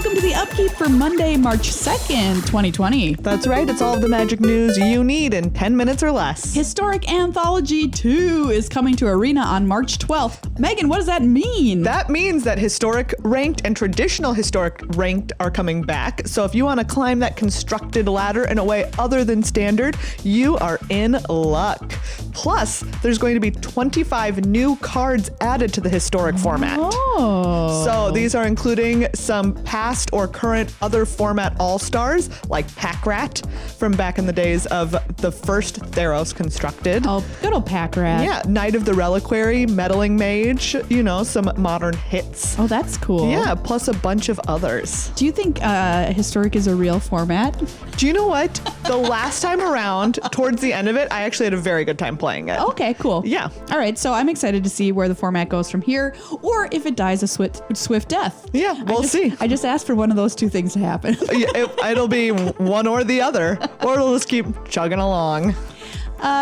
welcome to the Upkeep for Monday, March 2nd, 2020. That's right, it's all of the magic news you need in 10 minutes or less. Historic Anthology 2 is coming to Arena on March 12th. Megan, what does that mean? That means that historic ranked and traditional historic ranked are coming back. So if you want to climb that constructed ladder in a way other than standard, you are in luck. Plus, there's going to be 25 new cards added to the historic format. Oh. So these are including some past or current other format all-stars like Pack Rat from back in the days of the first Theros constructed. Oh, good old Pack Rat. Yeah, Knight of the Reliquary, Meddling Mage, you know, some modern hits. Oh, that's cool. Yeah, plus a bunch of others. Do you think historic is a real format? Do you know what? The last time around, towards the end of it, I actually had a very good time playing it. Okay, cool. Yeah. All right, so I'm excited to see where the format goes from here, or if it dies a swift death. Yeah, we'll see. I just asked for one of those two things to happen. It'll be one or the other, or it'll just keep chugging along.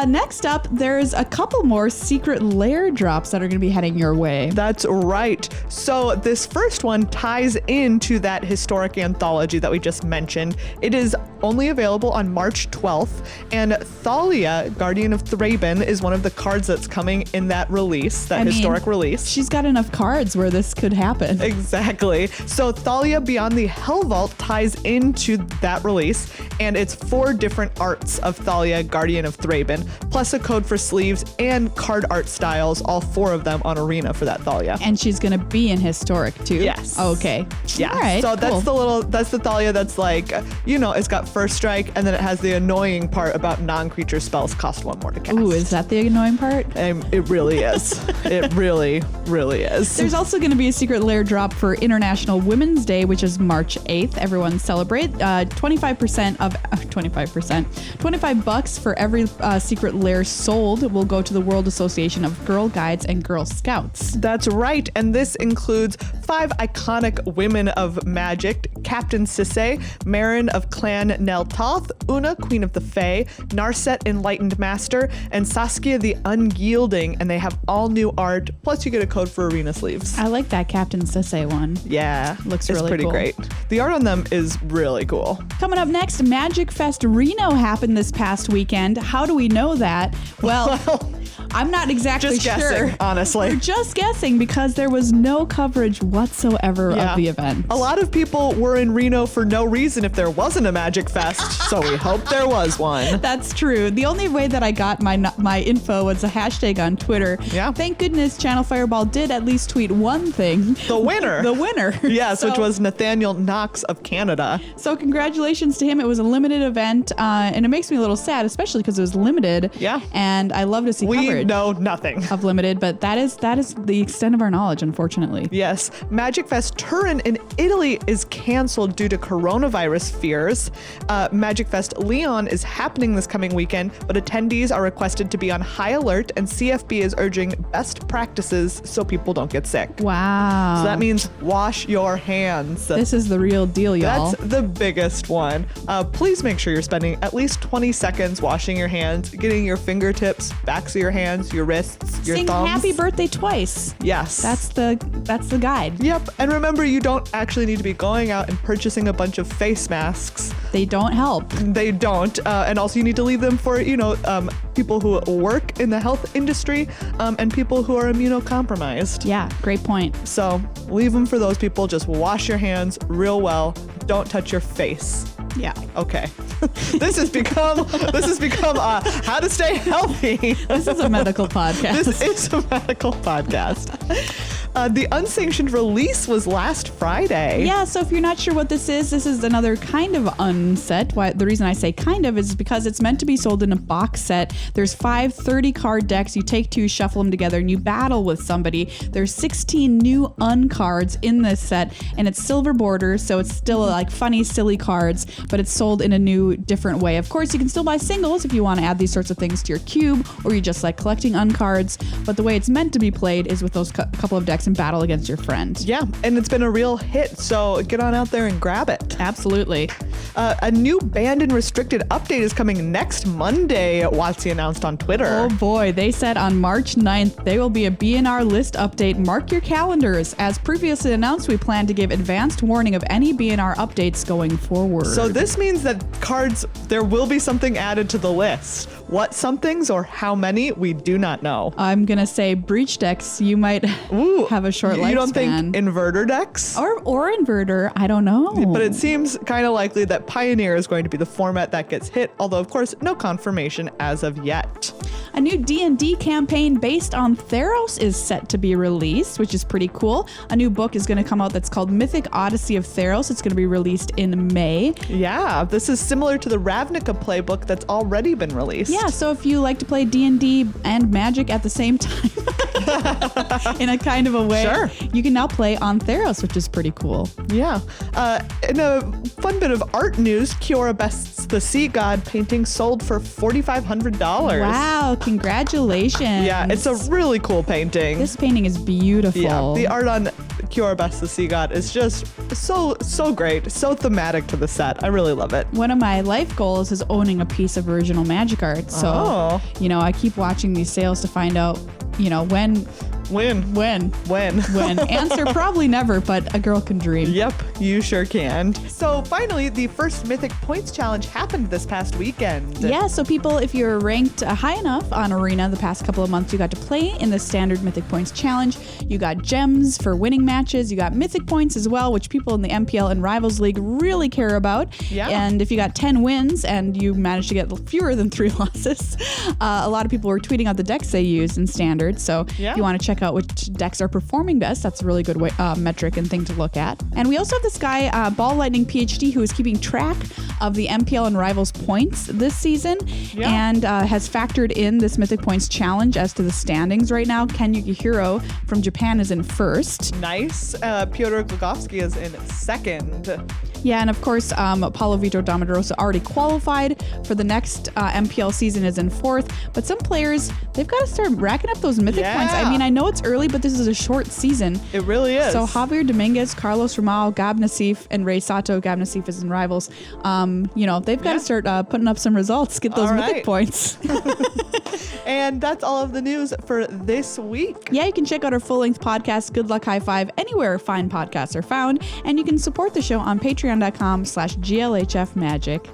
Next up, there's a couple more Secret Lair Drops that are going to be heading your way. That's right. So this first one ties into that historic anthology that we just mentioned. It is only available on March 12th, and Thalia, Guardian of Thraben, is one of the cards that's coming in that release, historic release. She's got enough cards where this could happen. Exactly. So Thalia Beyond the Hell Vault ties into that release, and it's 4 different arts of Thalia, Guardian of Thraben, plus a code for sleeves and card art styles, all 4 of them on Arena for that Thalia. And she's going to be in historic too. Yes. Okay. Yeah. All right, so cool. that's the Thalia that's like, you know, it's got first strike, and then it has the annoying part about non-creature spells cost 1 more to cast. Ooh, is that the annoying part? It really is. It really, really is. There's also going to be a Secret Lair drop for International Women's Day, which is March 8th. Everyone celebrate. 25 bucks for every Secret Lair sold will go to the World Association of Girl Guides and Girl Scouts. That's right, and this includes 5 iconic women of magic: Captain Sisay, Marin of Clan Neltoth, Una, Queen of the Fae, Narset, Enlightened Master, and Saskia the Unyielding, and they have all new art, plus you get a code for arena sleeves. I like that Captain Sisay one. Yeah, Looks it's really pretty cool. great. The art on them is really cool. Coming up next, MagicFest Reno happened this past weekend. How do we know that? Well, I'm not exactly just guessing, sure. honestly. We're just guessing because there was no coverage whatsoever of the event. A lot of people were in Reno for no reason if there wasn't a Magic Fest, so we hope there was one. That's true. The only way that I got my info was a hashtag on Twitter. Yeah. Thank goodness Channel Fireball did at least tweet one thing. The winner. The winner. Yes, which was Nathaniel Knox of Canada. So congratulations to him. It was a limited event, and it makes me a little sad, especially because it was limited. Yeah. And I love to see coverage. We know nothing Of limited, but that is the extent of our knowledge, unfortunately. Yes, MagicFest Turin in Italy is canceled due to coronavirus fears. MagicFest Lyon is happening this coming weekend, but attendees are requested to be on high alert, and CFB is urging best practices so people don't get sick. Wow. So that means wash your hands. This is the real deal, y'all. That's the biggest one. Please make sure you're spending at least 20 seconds washing your hands, getting your fingertips, backs of your hands, your wrists, your Sing thumbs. happy birthday twice. Yes. That's the guide. Yep. And remember, you don't actually need to be going out and purchasing a bunch of face masks. They don't help. They don't. And also you need to leave them for, people who work in the health industry and people who are immunocompromised. Yeah, great point. So leave them for those people. Just wash your hands real well. Don't touch your face. Yeah. Okay. This has become how to stay healthy. This is a medical podcast. This is a medical podcast. The Unsanctioned Release was last Friday. Yeah, so if you're not sure what this is another kind of unset. The reason I say kind of is because it's meant to be sold in a box set. There's 5 30-card decks. You take 2, shuffle them together, and you battle with somebody. There's 16 new uncards in this set, and it's silver borders, so it's still like funny, silly cards, but it's sold in a new, different way. Of course, you can still buy singles if you want to add these sorts of things to your cube, or you just like collecting uncards, but the way it's meant to be played is with those couple of decks decks and battle against your friend. Yeah, and it's been a real hit, so get on out there and grab it. Absolutely. A new banned and restricted update is coming next Monday, WotC announced on Twitter. Oh boy, they said on March 9th, there will be a BNR list update. Mark your calendars. As previously announced, we plan to give advanced warning of any BNR updates going forward. So this means that cards, there will be something added to the list. What somethings or how many, we do not know. I'm going to say breach decks, you might have a short lifespan. You don't think inverter decks? Or inverter, I don't know. But it seems kind of likely that Pioneer is going to be the format that gets hit, although of course no confirmation as of yet. A new D&D campaign based on Theros is set to be released, which is pretty cool. A new book is going to come out that's called Mythic Odyssey of Theros. It's going to be released in May. Yeah, this is similar to the Ravnica playbook that's already been released. Yeah, so if you like to play D&D and Magic at the same time, in a kind of a way, sure, you can now play on Theros, which is pretty cool. Yeah. In a fun bit of art news, Kiora Best's The Sea God painting sold for $4,500. Wow, congratulations. Yeah, it's a really cool painting. This painting is beautiful. Yeah, the art on Kiora Best's The Sea God is just so great, so thematic to the set. I really love it. One of my life goals is owning a piece of original Magic art. So, I keep watching these sales to find out, when. Answer probably never, but a girl can dream. Yep, you sure can. So finally, the first Mythic Points Challenge happened this past weekend. Yeah, so people, if you're ranked high enough on Arena the past couple of months, you got to play in the standard Mythic Points Challenge. You got gems for winning matches. You got Mythic Points as well, which people in the MPL and Rivals League really care about. Yeah. And if you got 10 wins and you managed to get fewer than 3 losses, a lot of people were tweeting out the decks they used in standard. So if you want to check out which decks are performing best, that's a really good metric and thing to look at. And we also have this guy, Ball Lightning PhD, who is keeping track of the MPL and Rivals points this season and has factored in this Mythic Points Challenge as to the standings right now. Ken Yukihiro from Japan is in first. Nice. Pyotr Glogovsky is in second. Yeah, and of course, Paulo Vitor Damarosa already qualified for the next MPL season, is in fourth. But some players, they've got to start racking up those Mythic points. I mean, I know it's early, but this is a short season. It really is. So Javier Dominguez, Carlos Ramao, Gab Nassif, and Ray Sato. Gab Nassif is in Rivals. They've got to start putting up some results, get those Mythic points. And that's all of the news for this week. Yeah, you can check out our full-length podcast, Good Luck High Five, anywhere fine podcasts are found. And you can support the show on patreon.com/GLHF Magic.